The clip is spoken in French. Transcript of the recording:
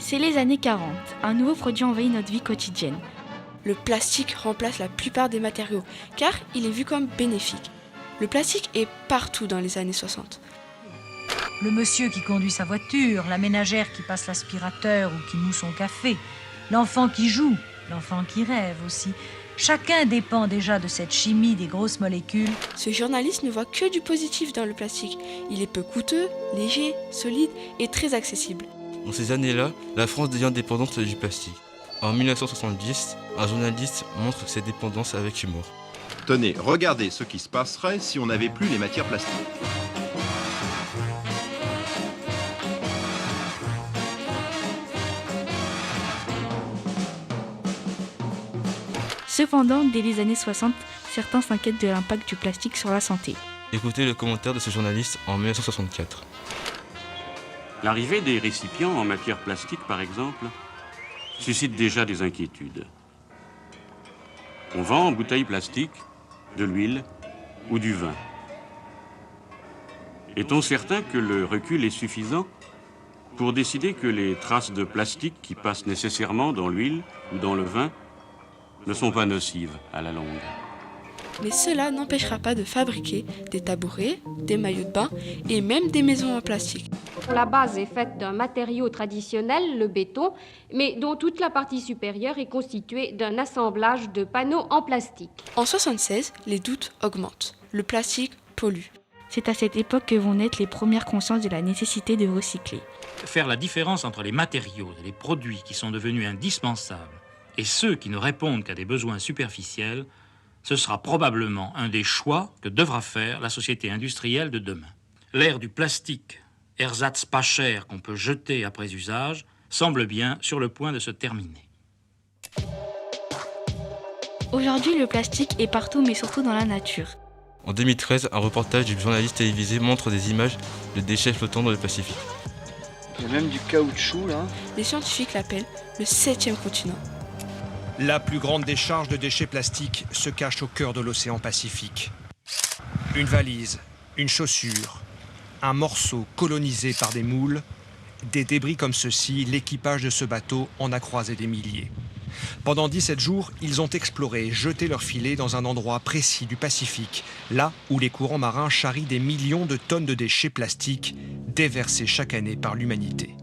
C'est les années 40. Un nouveau produit envahit notre vie quotidienne. Le plastique remplace la plupart des matériaux, car il est vu comme bénéfique. Le plastique est partout dans les années 60. Le monsieur qui conduit sa voiture, la ménagère qui passe l'aspirateur ou qui moue son café, l'enfant qui joue, l'enfant qui rêve aussi. Chacun dépend déjà de cette chimie des grosses molécules. Ce journaliste ne voit que du positif dans le plastique. Il est peu coûteux, léger, solide et très accessible. Dans ces années-là, la France devient dépendante du plastique. En 1970, un journaliste montre ses dépendances avec humour. Tenez, regardez ce qui se passerait si on n'avait plus les matières plastiques. Cependant, dès les années 60, certains s'inquiètent de l'impact du plastique sur la santé. Écoutez le commentaire de ce journaliste en 1964. L'arrivée des récipients en matière plastique, par exemple, suscite déjà des inquiétudes. On vend en bouteilles plastiques de l'huile ou du vin. Est-on certain que le recul est suffisant pour décider que les traces de plastique qui passent nécessairement dans l'huile ou dans le vin ne sont pas nocives à la longue? Mais cela n'empêchera pas de fabriquer des tabourets, des maillots de bain et même des maisons en plastique. La base est faite d'un matériau traditionnel, le béton, mais dont toute la partie supérieure est constituée d'un assemblage de panneaux en plastique. En 1976, les doutes augmentent. Le plastique pollue. C'est à cette époque que vont naître les premières consciences de la nécessité de recycler. Faire la différence entre les matériaux et les produits qui sont devenus indispensables et ceux qui ne répondent qu'à des besoins superficiels, ce sera probablement un des choix que devra faire la société industrielle de demain. L'ère du plastique, ersatz pas cher qu'on peut jeter après usage, semble bien sur le point de se terminer. Aujourd'hui, le plastique est partout, mais surtout dans la nature. En 2013, un reportage du journaliste télévisé montre des images de déchets flottants dans le Pacifique. Il y a même du caoutchouc là. Les scientifiques l'appellent le 7e continent. La plus grande décharge de déchets plastiques se cache au cœur de l'océan Pacifique. Une valise, une chaussure, un morceau colonisé par des moules, des débris comme ceux-ci, l'équipage de ce bateau en a croisé des milliers. Pendant 17 jours, ils ont exploré et jeté leurs filets dans un endroit précis du Pacifique, là où les courants marins charrient des millions de tonnes de déchets plastiques déversés chaque année par l'humanité.